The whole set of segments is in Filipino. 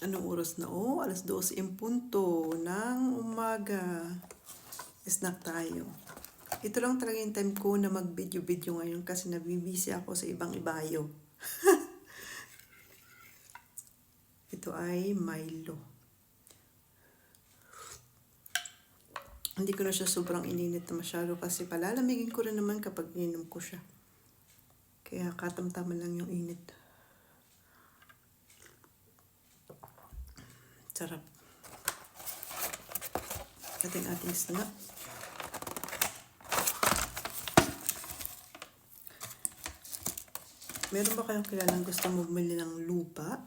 Anong oras na? Oh, alas 12 en punto ng umaga. Snack tayo. Ito lang talaga yung time ko na mag-video-video ngayon kasi nabibisi ako sa ibang ibayo. Ito ay Milo. Hindi ko na siya sobrang ininit na masyado kasi palalamigin ko rin naman kapag ininom ko siya. Kaya katamtaman lang yung init. Sarap. Ating snack. Meron ba kayong kilalang gusto mo bumili ng lupa?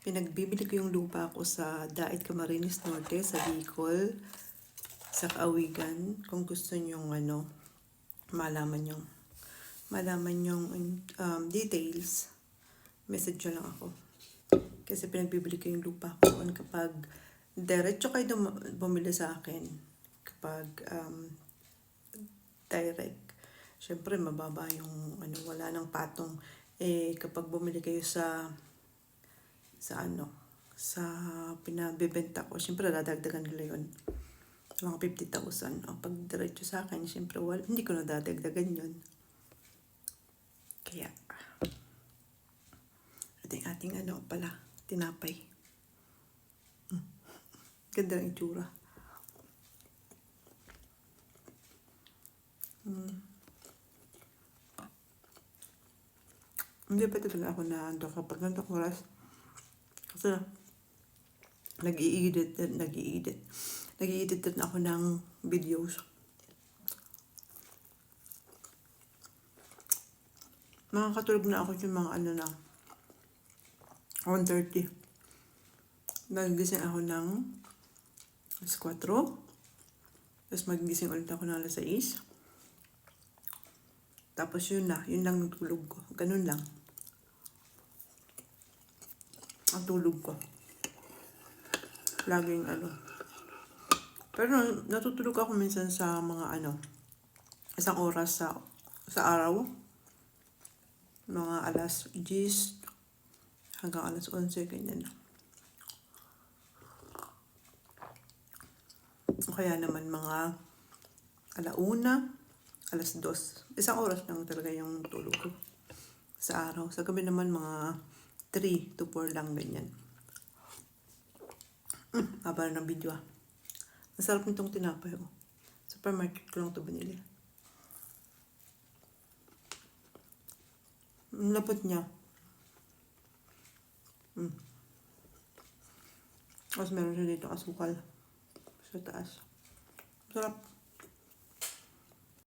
Pinagbibili ko yung lupa ko sa Dait Camarines Norte, sa Bicol, sa Kaawigan. Kung gusto nyo malaman yung details, message nyo lang ako. Kasi pinagbibili ko yung lupa ko kapag diretso kayo bumili sa akin. Kapag direct. Siyempre, mababa yung wala nang patong. Kapag bumili kayo sa pinabibenta ko, siyempre, dadagdagan nila yun. Mga 50,000. Pag diretso sa akin, siyempre, hindi ko na dadagdagan yun. Kaya, ating tinapay. Ganda ng itsura. Hindi pa talaga ako naantok kapag ganitong oras. Kasi nag-i-edit din ako ng videos. Makakatulog na ako yung mga 1:30. Nagising ako ng alas 4. Tapos magigising ulit ako ng alas 6. Tapos yun lang yung tulog ko. Ganun lang ang tulog ko. Laging Pero natutulog ako minsan sa mga isang oras sa araw. Mga alas 10 hanggang alas 11, ganyan. O kaya naman mga alauna, alas 2. Isang oras lang talaga yung tulog ko sa araw. Sa gabi naman mga 3 to 4 lang, ganyan. Haba ng video ah. Masarap nitong tinapay oh. Supermarket ko lang ito binili. Ang lapot niya. Tapos meron siya dito asukal sa taas. Sarap.